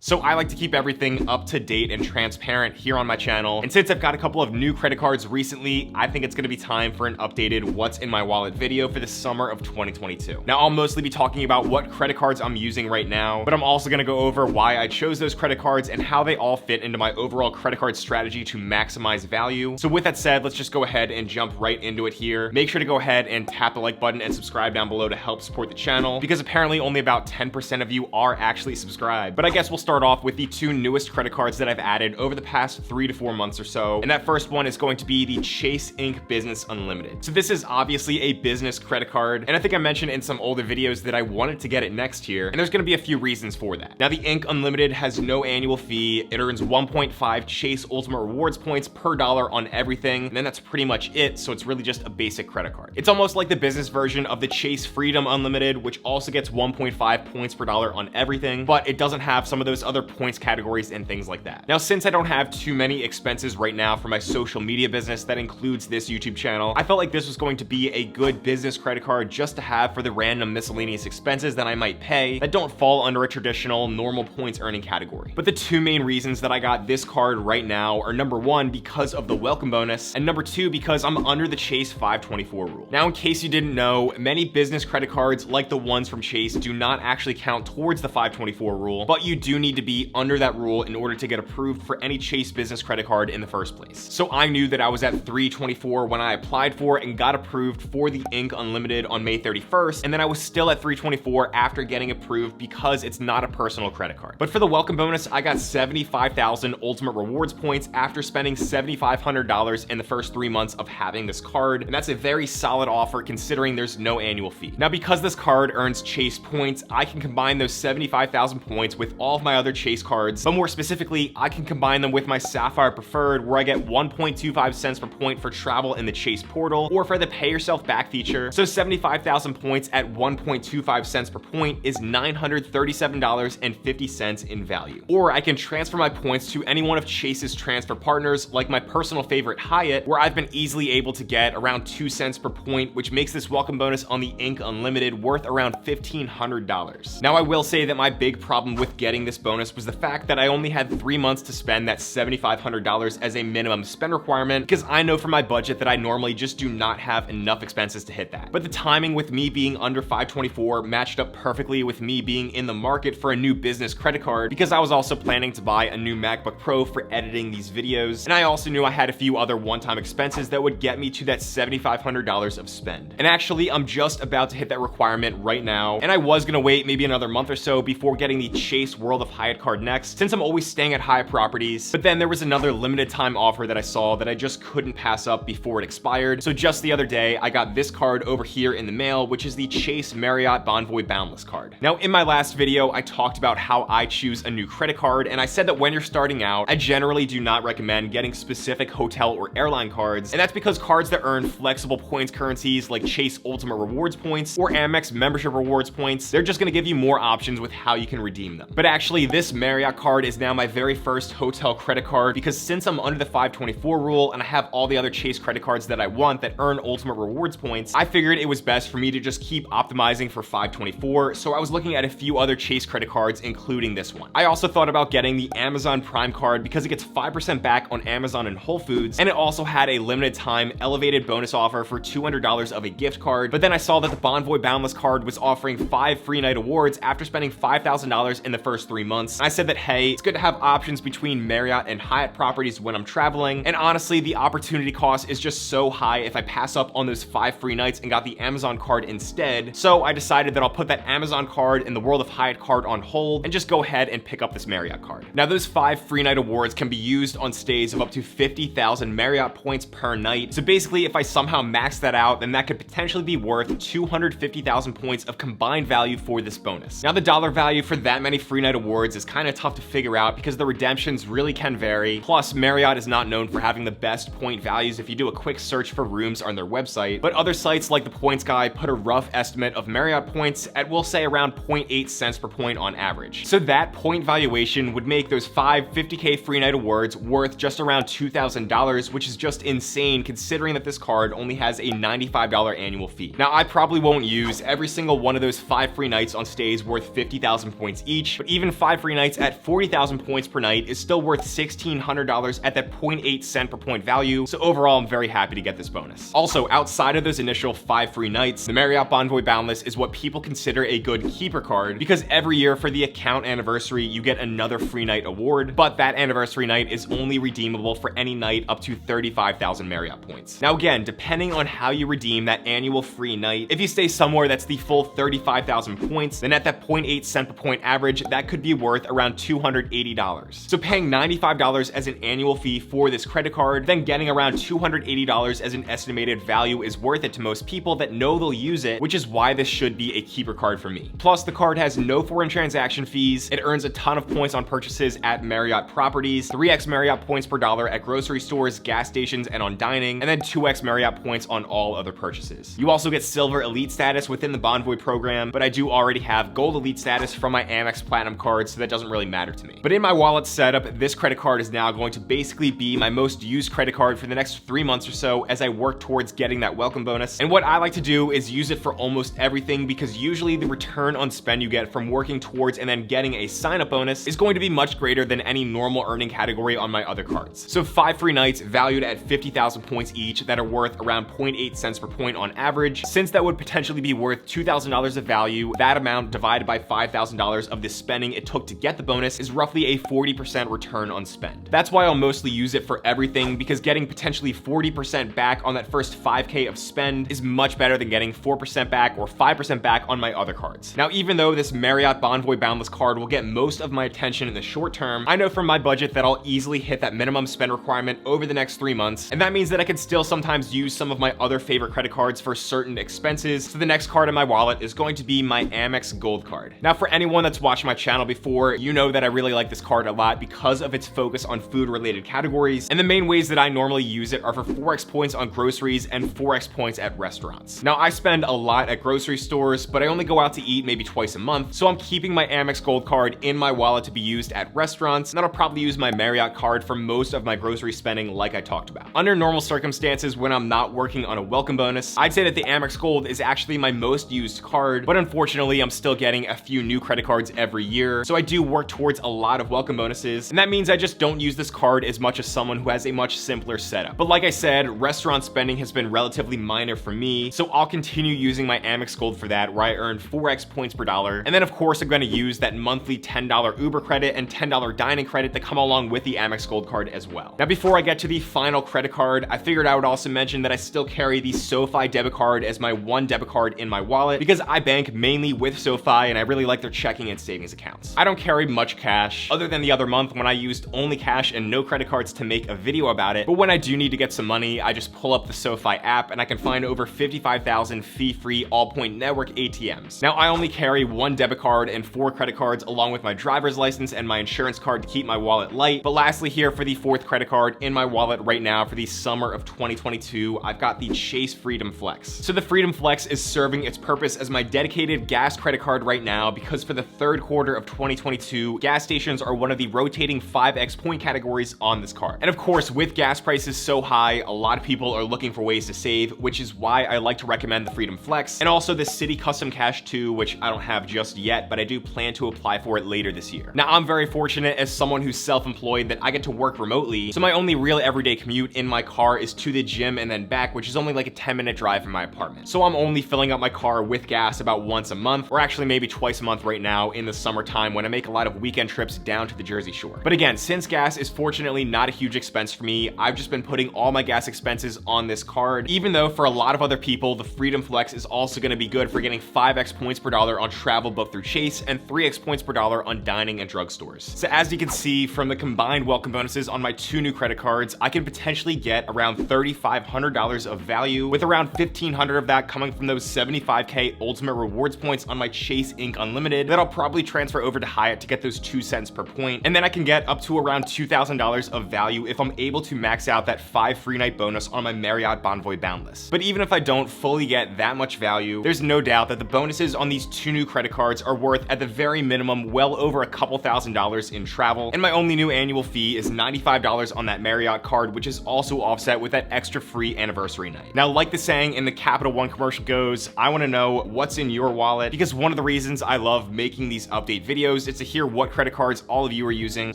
So I like to keep everything up to date and transparent here on my channel. And since I've got a couple of new credit cards recently, I think it's gonna be time for an updated what's in my wallet video for the summer of 2022. Now I'll mostly be talking about what credit cards I'm using right now, but I'm also gonna go over why I chose those credit cards and how they all fit into my overall credit card strategy to maximize value. So with that said, let's just go ahead and jump right into it here. Make sure to go ahead and tap the like button and subscribe down below to help support the channel, because apparently only about 10% of you are actually subscribed. But I guess we'll start off with the two newest credit cards that I've added over the past 3 to 4 months or so. And that first one is going to be the Chase Inc. Business Unlimited. So this is obviously a business credit card, and I think I mentioned in some older videos that I wanted to get it next year, and there's gonna be a few reasons for that. Now the Inc. Unlimited has no annual fee. It earns 1.5 Chase Ultimate Rewards points per dollar on everything, and then that's pretty much it, so it's really just a basic credit card. It's almost like the business version of the Chase Freedom Unlimited, which also gets 1.5 points per dollar on everything, but it doesn't have some of those other points categories and things like that. Now, since I don't have too many expenses right now for my social media business that includes this YouTube channel, I felt like this was going to be a good business credit card just to have for the random miscellaneous expenses that I might pay that don't fall under a traditional normal points earning category. But the two main reasons that I got this card right now are number one, because of the welcome bonus, and number two, because I'm under the Chase 524 rule. Now, in case you didn't know, many business credit cards like the ones from Chase do not actually count towards the 524 rule, but you do need to be under that rule in order to get approved for any Chase business credit card in the first place. So I knew that I was at 324 when I applied for and got approved for the Inc. Unlimited on May 31st, and then I was still at 324 after getting approved because it's not a personal credit card. But for the welcome bonus, I got 75,000 Ultimate Rewards points after spending $7,500 in the first 3 months of having this card, and that's a very solid offer considering there's no annual fee. Now, because this card earns Chase points, I can combine those 75,000 points with all of my other Chase cards, but more specifically, I can combine them with my Sapphire Preferred, where I get 1.25 cents per point for travel in the Chase portal, or for the pay yourself back feature. So 75,000 points at 1.25 cents per point is $937.50 in value. Or I can transfer my points to any one of Chase's transfer partners, like my personal favorite Hyatt, where I've been easily able to get around 2 cents per point, which makes this welcome bonus on the Inc. Unlimited worth around $1,500. Now, I will say that my big problem with getting this bonus was the fact that I only had 3 months to spend that $7,500 as a minimum spend requirement, because I know from my budget that I normally just do not have enough expenses to hit that. But the timing with me being under 524 matched up perfectly with me being in the market for a new business credit card, because I was also planning to buy a new MacBook Pro for editing these videos, and I also knew I had a few other one-time expenses that would get me to that $7,500 of spend. And actually, I'm just about to hit that requirement right now, and I was gonna wait maybe another month or so before getting the Chase World of Hyatt card next, since I'm always staying at Hyatt properties. But then there was another limited time offer that I saw that I just couldn't pass up before it expired. So just the other day, I got this card over here in the mail, which is the Chase Marriott Bonvoy Boundless card. Now, in my last video, I talked about how I choose a new credit card, and I said that when you're starting out, I generally do not recommend getting specific hotel or airline cards, and that's because cards that earn flexible points currencies like Chase Ultimate Rewards points or Amex membership rewards points, they're just gonna give you more options with how you can redeem them. But actually, this Marriott card is now my very first hotel credit card, because since I'm under the 524 rule and I have all the other Chase credit cards that I want that earn Ultimate Rewards points, I figured it was best for me to just keep optimizing for 524, so I was looking at a few other Chase credit cards, including this one. I also thought about getting the Amazon Prime card because it gets 5% back on Amazon and Whole Foods, and it also had a limited time elevated bonus offer for $200 of a gift card. But then I saw that the Bonvoy Boundless card was offering 5 free night awards after spending $5,000 in the first 3 months. And I said that, hey, it's good to have options between Marriott and Hyatt properties when I'm traveling, and honestly, the opportunity cost is just so high if I pass up on those 5 free nights and got the Amazon card instead. So I decided that I'll put that Amazon card and the World of Hyatt card on hold and just go ahead and pick up this Marriott card. Now, those 5 free night awards can be used on stays of up to 50,000 Marriott points per night. So basically, if I somehow max that out, then that could potentially be worth 250,000 points of combined value for this bonus. Now, the dollar value for that many free night awards is kind of tough to figure out because the redemptions really can vary. Plus, Marriott is not known for having the best point values if you do a quick search for rooms on their website, but other sites like the Points Guy put a rough estimate of Marriott points at, we'll say, around 0.8 cents per point on average. So that point valuation would make those 5 50K free night awards worth just around $2,000, which is just insane considering that this card only has a $95 annual fee. Now, I probably won't use every single one of those 5 free nights on stays worth 50,000 points each, but even 5 free nights at 40,000 points per night is still worth $1,600 at that 0.8 cent per point value, so overall I'm very happy to get this bonus. Also, outside of those initial 5 free nights, the Marriott Bonvoy Boundless is what people consider a good keeper card because every year for the account anniversary you get another free night award, but that anniversary night is only redeemable for any night up to 35,000 Marriott points. Now again, depending on how you redeem that annual free night, if you stay somewhere that's the full 35,000 points, then at that 0.8 cent per point average, that could be worth around $280. So paying $95 as an annual fee for this credit card, then getting around $280 as an estimated value is worth it to most people that know they'll use it, which is why this should be a keeper card for me. Plus, the card has no foreign transaction fees, it earns a ton of points on purchases at Marriott properties, 3x Marriott points per dollar at grocery stores, gas stations, and on dining, and then 2x Marriott points on all other purchases. You also get Silver Elite status within the Bonvoy program, but I do already have Gold Elite status from my Amex Platinum card, so that doesn't really matter to me. But in my wallet setup, this credit card is now going to basically be my most used credit card for the next 3 months or so as I work towards getting that welcome bonus. And what I like to do is use it for almost everything because usually the return on spend you get from working towards and then getting a sign-up bonus is going to be much greater than any normal earning category on my other cards. So 5 free nights valued at 50,000 points each that are worth around 0.8 cents per point on average. Since that would potentially be worth $2,000 of value, that amount divided by $5,000 of the spending it took to get the bonus is roughly a 40% return on spend. That's why I'll mostly use it for everything because getting potentially 40% back on that first 5K of spend is much better than getting 4% back or 5% back on my other cards. Now, even though this Marriott Bonvoy Boundless card will get most of my attention in the short term, I know from my budget that I'll easily hit that minimum spend requirement over the next 3 months, and that means that I can still sometimes use some of my other favorite credit cards for certain expenses, so the next card in my wallet is going to be my Amex Gold card. Now, for anyone that's watched my channel before, you know that I really like this card a lot because of its focus on food-related categories, and the main ways that I normally use it are for 4x points on groceries and 4x points at restaurants. Now, I spend a lot at grocery stores, but I only go out to eat maybe twice a month, so I'm keeping my Amex Gold card in my wallet to be used at restaurants, and then I'll probably use my Marriott card for most of my grocery spending like I talked about. Under normal circumstances, when I'm not working on a welcome bonus, I'd say that the Amex Gold is actually my most used card, but unfortunately, I'm still getting a few new credit cards every year, so I do work towards a lot of welcome bonuses, and that means I just don't use this card as much as someone who has a much simpler setup. But like I said, restaurant spending has been relatively minor for me, so I'll continue using my Amex Gold for that, where I earn 4x points per dollar, and then of course I'm going to use that monthly $10 Uber credit and $10 dining credit that come along with the Amex Gold card as well. Now, before I get to the final credit card, I figured I would also mention that I still carry the SoFi debit card as my one debit card in my wallet because I bank mainly with SoFi and I really like their checking and savings accounts. I don't carry much cash other than the other month when I used only cash and no credit cards to make a video about it, but when I do need to get some money, I just pull up the SoFi app and I can find over 55,000 fee-free all-point network ATMs. Now, I only carry one debit card and 4 credit cards along with my driver's license and my insurance card to keep my wallet light. But lastly here for the 4th credit card in my wallet right now for the summer of 2022, I've got the Chase Freedom Flex. So the Freedom Flex is serving its purpose as my dedicated gas credit card right now because for the 3rd quarter of 2022, gas stations are one of the rotating 5x point categories on this card. And of course, with gas prices so high, a lot of people are looking for ways to save, which is why I like to recommend the Freedom Flex and also the City Custom Cash 2, which I don't have just yet, but I do plan to apply for it later this year. Now, I'm very fortunate as someone who's self-employed that I get to work remotely, so my only real everyday commute in my car is to the gym and then back, which is only like a 10-minute drive from my apartment. So I'm only filling up my car with gas about once a month, or actually maybe twice a month right now in the summertime when I make a lot of weekend trips down to the Jersey Shore. But again, since gas is fortunately not a huge expense for me, I've just been putting all my gas expenses on this card, even though for a lot of other people, the Freedom Flex is also going to be good for getting 5x points per dollar on travel booked through Chase and 3x points per dollar on dining and drugstores. So as you can see from the combined welcome bonuses on my 2 new credit cards, I can potentially get around $3,500 of value, with around $1,500 of that coming from those 75K ultimate rewards points on my Chase Inc. Unlimited that I'll probably transfer over to Hyatt to get those 2 cents per point. And then I can get up to around $2,000 of value if I'm able to max out that 5 free night bonus on my Marriott Bonvoy Boundless. But even if I don't fully get that much value, there's no doubt that the bonuses on these 2 new credit cards are worth at the very minimum well over a couple $1,000s in travel, and my only new annual fee is $95 on that Marriott card, which is also offset with that extra free anniversary night. Now, like the saying in the Capital One commercial goes, I want to know what's in your wallet, because one of the reasons I love making these update videos closed to hear what credit cards all of you are using,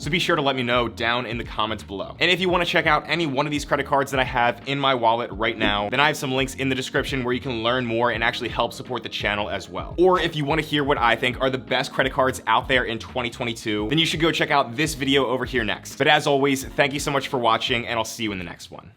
so be sure to let me know down in the comments below. And if you want to check out any one of these credit cards that I have in my wallet right now, then I have some links in the description where you can learn more and actually help support the channel as well. Or if you want to hear what I think are the best credit cards out there in 2022, then you should go check out this video over here next. But as always, thank you so much for watching, and I'll see you in the next one.